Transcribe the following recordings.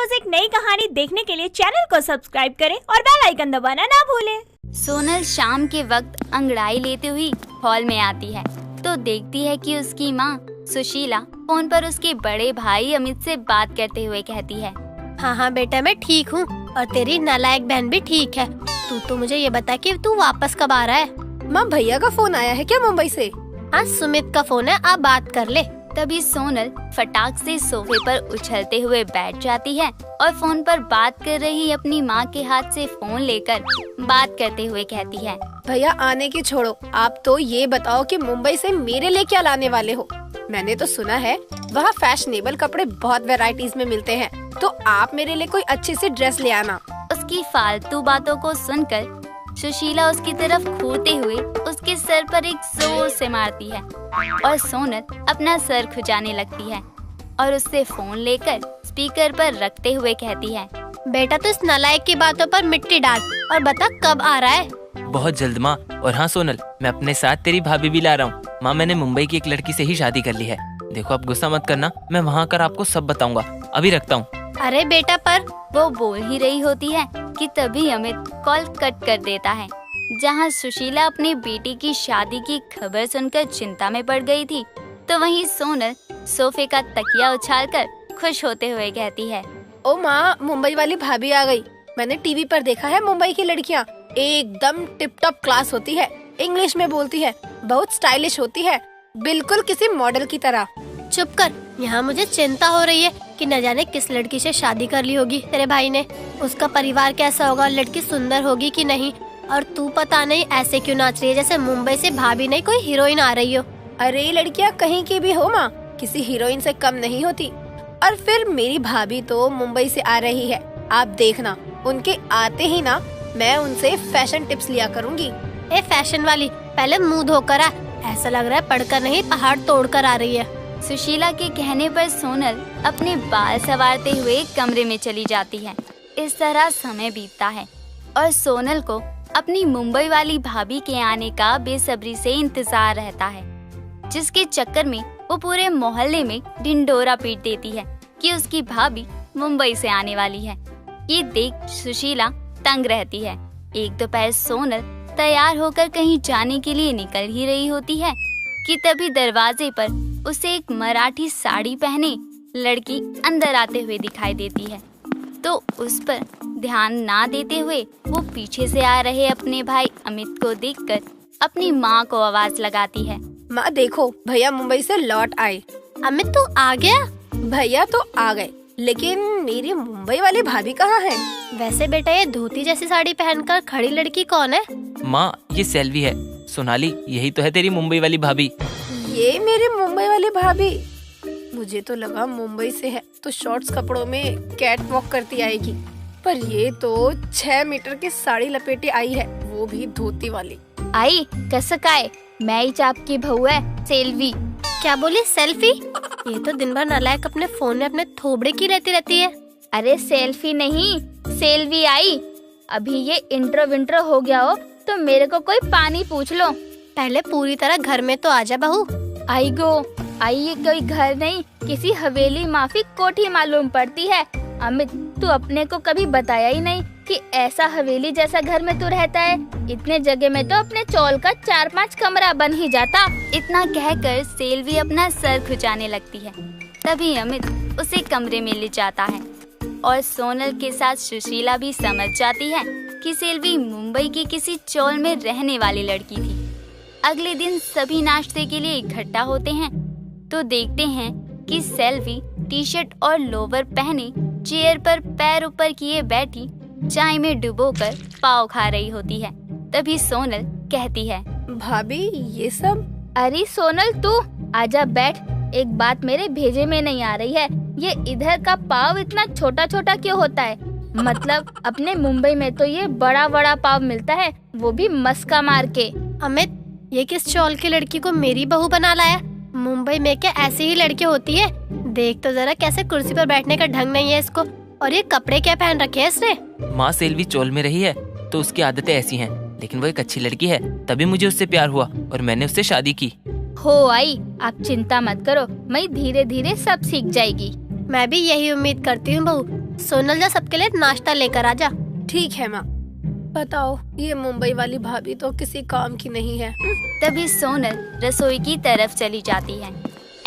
रोज एक नई कहानी देखने के लिए चैनल को सब्सक्राइब करें और बेल आइकन दबाना ना भूलें। सोनल शाम के वक्त अंगड़ाई लेते हुई हॉल में आती है तो देखती है कि उसकी माँ सुशीला फोन पर उसके बड़े भाई अमित से बात करते हुए कहती है, हाँ बेटा, मैं ठीक हूँ और तेरी नालायक बहन भी ठीक है। तू मुझे ये बता कि तू वापस कब आ रहा है? माँ, भैया का फोन आया है क्या मुंबई से? हाँ, सुमित का फोन है, आप बात कर ले। तभी सोनल फटाक से सोफे पर उछलते हुए बैठ जाती है और फोन पर बात कर रही अपनी माँ के हाथ से फोन लेकर बात करते हुए कहती है, भैया आने की छोड़ो, आप तो ये बताओ कि मुंबई से मेरे लिए क्या लाने वाले हो? मैंने तो सुना है वहाँ फैशनेबल कपड़े बहुत वैरायटीज में मिलते हैं, तो आप मेरे लिए कोई अच्छी सी ड्रेस ले आना। उसकी फालतू बातों को सुनकर सुशीला उसकी तरफ घूरते हुए उसके सर पर एक जोर से मारती है और सोनल अपना सर खुजाने लगती है और उससे फोन लेकर स्पीकर पर रखते हुए कहती है, बेटा तू इस नालायक की बातों पर मिट्टी डाल और बता कब आ रहा है? बहुत जल्द माँ। और हाँ सोनल, मैं अपने साथ तेरी भाभी भी ला रहा हूँ। माँ, मैंने मुंबई की एक लड़की से ही शादी कर ली है। देखो आप गुस्सा मत करना, मैं वहाँ आकर आपको सब बताऊंगा। अभी रखता हूँ। अरे बेटा, पर वो बोल ही रही होती है कि तभी अमित कॉल कट कर देता है। जहाँ सुशीला अपनी बेटी की शादी की खबर सुनकर चिंता में पड़ गई थी, तो वहीं सोनल सोफे का तकिया उछालकर खुश होते हुए कहती है, ओ माँ, मुंबई वाली भाभी आ गई। मैंने टीवी पर देखा है मुंबई की लड़कियाँ एकदम टिप टॉप क्लास होती है, इंग्लिश में बोलती है, बहुत स्टाइलिश होती है, बिल्कुल किसी मॉडल की तरह। चुप कर, यहाँ मुझे चिंता हो रही है कि न जाने किस लड़की से शादी कर ली होगी तेरे भाई ने। उसका परिवार कैसा होगा, लड़की सुंदर होगी कि नहीं, और तू पता नहीं ऐसे क्यों नाच रही है जैसे मुंबई से भाभी नहीं कोई हीरोइन आ रही हो। अरे लड़कियाँ कहीं की भी हो माँ, किसी हीरोइन से कम नहीं होती। और फिर मेरी भाभी तो मुंबई से आ रही है, आप देखना, उनके आते ही ना मैं उनसे फैशन टिप्स लिया करूँगी। ए फैशन वाली, पहले मुँह धोकर आ, ऐसा लग रहा है पढ़कर नहीं पहाड़ तोड़ कर आ रही है। सुशीला के कहने पर सोनल अपने बाल संवारते हुए कमरे में चली जाती है। इस तरह समय बीतता है और सोनल को अपनी मुंबई वाली भाभी के आने का बेसब्री से इंतजार रहता है, जिसके चक्कर में वो पूरे मोहल्ले में ढिंढोरा पीट देती है कि उसकी भाभी मुंबई से आने वाली है। ये देख सुशीला तंग रहती है। एक दोपहर सोनल तैयार होकर कहीं जाने के लिए निकल ही रही होती है कि तभी दरवाजे पर उसे एक मराठी साड़ी पहने लड़की अंदर आते हुए दिखाई देती है। तो उस पर ध्यान ना देते हुए वो पीछे से आ रहे अपने भाई अमित को देखकर अपनी माँ को आवाज लगाती है, माँ देखो, भैया मुंबई से लौट आए। अमित तू आ गया? भैया तो आ गए, लेकिन मेरी मुंबई वाली भाभी कहाँ है? वैसे बेटा, ये धोती जैसी साड़ी पहनकर खड़ी लड़की कौन है? माँ, ये सेल्वी है। सोनाली, यही तो है तेरी मुंबई वाली भाभी। ये मेरी मुंबई वाली भाभी? मुझे तो लगा मुंबई से है तो शॉर्ट्स कपड़ों में कैट वॉक करती आएगी, पर ये तो 6 मीटर की साड़ी लपेटे आई है, वो भी धोती वाली। आई कसक आए, मैं ही आपकी बहू है सेल्वी। क्या बोली, सेल्फी? ये तो दिन भर नालायक अपने फोन में अपने थोबड़े की रहती है। अरे सेल्फी नहीं, सेल्वी आई। अभी ये इंट्रो विंट्रो हो गया हो तो मेरे को कोई पानी पूछ लो। पहले पूरी तरह घर में तो आजा बहू। आई गो आई, ये कोई घर नहीं, किसी हवेली माफी कोठी मालूम पड़ती है। अमित, तू अपने को कभी बताया ही नहीं कि ऐसा हवेली जैसा घर में तू रहता है। इतने जगह में तो अपने चौल का 4-5 कमरा बन ही जाता। इतना कहकर सेल्वी अपना सर खुजाने लगती है। तभी अमित उसे कमरे में ले जाता है और सोनल के साथ सुशीला भी समझ जाती है कि सेल्वी मुंबई की किसी चौल में रहने वाली लड़की थी। अगले दिन सभी नाश्ते के लिए इकट्ठा होते हैं तो देखते हैं कि सेल्वी टी शर्ट और लोवर पहने चेयर पर पैर ऊपर किए बैठी चाय में डुबोकर पाव खा रही होती है। तभी सोनल कहती है, भाभी ये सब? अरे सोनल, तू आजा बैठ। एक बात मेरे भेजे में नहीं आ रही है, ये इधर का पाव इतना छोटा छोटा क्यों होता है? मतलब अपने मुंबई में तो ये बड़ा बड़ा पाव मिलता है, वो भी मस्का मार के। अमित, ये किस चौल की लड़की को मेरी बहू बना लाया? मुंबई में क्या ऐसी ही लड़की होती है? देख तो जरा, कैसे कुर्सी पर बैठने का ढंग नहीं है इसको, और ये कपड़े क्या पहन रखे हैं इसने? माँ, सेल्वी चौल में रही है तो उसकी आदतें ऐसी हैं, लेकिन वो एक अच्छी लड़की है, तभी मुझे उससे प्यार हुआ और मैंने उससे शादी की। हो आई, आप चिंता मत करो, मैं धीरे धीरे सब सीख जाएगी। मैं भी यही उम्मीद करती हूँ बहू, सोनल जा सबके लिए नाश्ता लेकर आ जा। ठीक है माँ। बताओ, ये मुंबई वाली भाभी तो किसी काम की नहीं है। तभी सोनल रसोई की तरफ चली जाती है।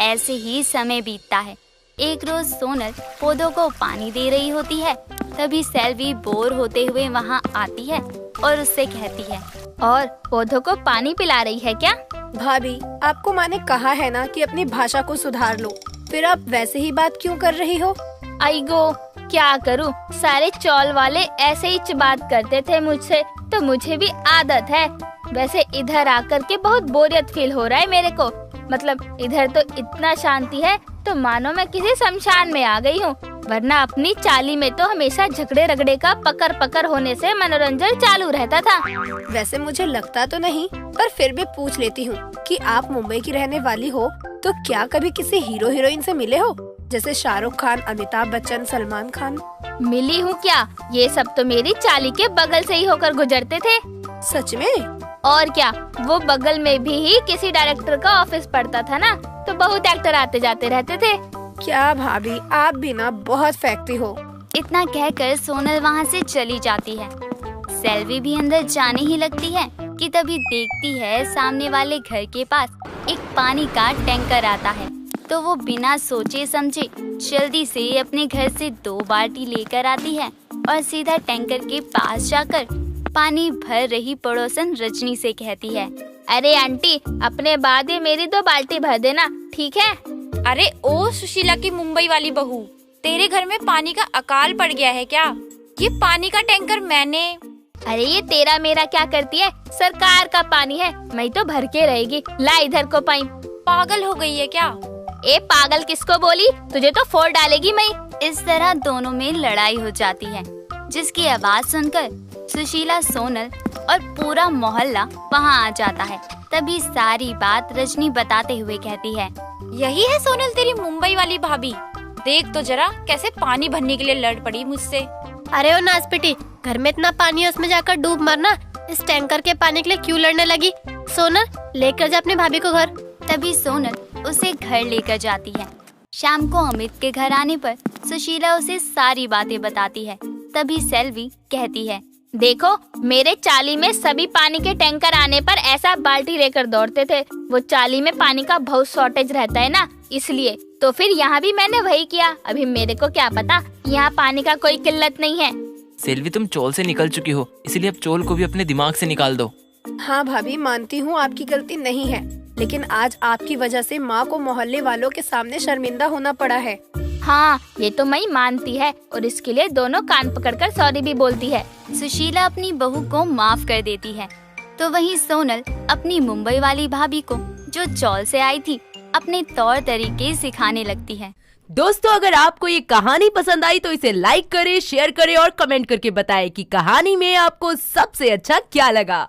ऐसे ही समय बीतता है। एक रोज सोनल पौधों को पानी दे रही होती है। तभी सेल्वी बोर होते हुए वहाँ आती है और उससे कहती है, और पौधों को पानी पिला रही है क्या? भाभी, आपको माँ ने कहा है ना कि अपनी भाषा को सुधार लो, फिर आप वैसे ही बात क्यों कर रही हो? आईगो, क्या करूं, सारे चौल वाले ऐसे ही बात करते थे मुझसे, तो मुझे भी आदत है। वैसे इधर आकर के बहुत बोरियत फील हो रहा है मेरे को। मतलब इधर तो इतना शांति है, तो मानो मैं किसी शमशान में आ गई हूँ। वरना अपनी चाली में तो हमेशा झगड़े रगड़े का पकड़ पकड़ होने से मनोरंजन चालू रहता था। वैसे मुझे लगता तो नहीं, पर फिर भी पूछ लेती हूँ कि आप मुंबई की रहने वाली हो, तो क्या कभी किसी हीरो हीरोइन से मिले हो, जैसे शाहरुख खान, अमिताभ बच्चन, सलमान खान? मिली हूँ क्या, ये सब तो मेरी चाली के बगल से ही होकर गुजरते थे। सच में? और क्या, वो बगल में भी ही किसी डायरेक्टर का ऑफिस पड़ता था ना, तो बहुत एक्टर आते जाते रहते थे। क्या भाभी, आप भी ना बहुत फेंकती हो। इतना कहकर सोनल वहाँ से चली जाती है। सेल्वी भी अंदर जाने ही लगती है कि तभी देखती है सामने वाले घर के पास एक पानी का टैंकर आता है। तो वो बिना सोचे समझे जल्दी से अपने घर से 2 बाल्टी लेकर आती है और सीधा टैंकर के पास जाकर पानी भर रही पड़ोसन रजनी से कहती है, अरे आंटी, अपने बाद ही मेरी 2 बाल्टी भर देना, ठीक है? अरे ओ सुशीला की मुंबई वाली बहू, तेरे घर में पानी का अकाल पड़ गया है क्या? ये पानी का टैंकर मैंने। अरे ये तेरा मेरा क्या करती है, सरकार का पानी है, मैं तो भर के रहेगी। ला इधर को पाइप। पागल हो गई है क्या? ए पागल किसको बोली, तुझे तो फोड़ डालेगी मैं। इस तरह दोनों में लड़ाई हो जाती है, जिसकी आवाज सुनकर सुशीला, सोनल और पूरा मोहल्ला वहाँ आ जाता है। तभी सारी बात रजनी बताते हुए कहती है, यही है सोनल तेरी मुंबई वाली भाभी। देख तो जरा कैसे पानी भरने के लिए लड़ पड़ी मुझसे। अरे ओ नासपिटी, घर में इतना पानी है, उसमें जाकर डूब मरना। इस टैंकर के पानी के लिए क्यों लड़ने लगी? सोनल, लेकर जा अपनी भाभी को घर। तभी सोनल उसे घर लेकर जाती है। शाम को अमित के घर आने पर सुशीला उसे सारी बातें बताती है। तभी सेल्वी कहती है, देखो, मेरे चाली में सभी पानी के टैंकर आने पर ऐसा बाल्टी लेकर दौड़ते थे। वो चाली में पानी का बहुत शॉर्टेज रहता है ना, इसलिए तो फिर यहाँ भी मैंने वही किया। अभी मेरे को क्या पता, यहाँ पानी का कोई किल्लत नहीं है। सेल्वी, तुम चोल से निकल चुकी हो, इसलिए अब चोल को भी अपने दिमाग से निकाल दो। हाँ भाभी, मानती हूँ आपकी गलती नहीं है, लेकिन आज आपकी वजह से माँ को मोहल्ले वालों के सामने शर्मिंदा होना पड़ा है। हाँ, ये तो मैं मानती है, और इसके लिए दोनों कान पकड़कर सॉरी भी बोलती है। सुशीला अपनी बहू को माफ कर देती है। तो वहीं सोनल अपनी मुंबई वाली भाभी को, जो चौल से आई थी, अपने तौर तरीके सिखाने लगती है। दोस्तों, अगर आपको ये कहानी पसंद आई तो इसे लाइक करें, शेयर करें और कमेंट करके बताएं कि कहानी में आपको सबसे अच्छा क्या लगा।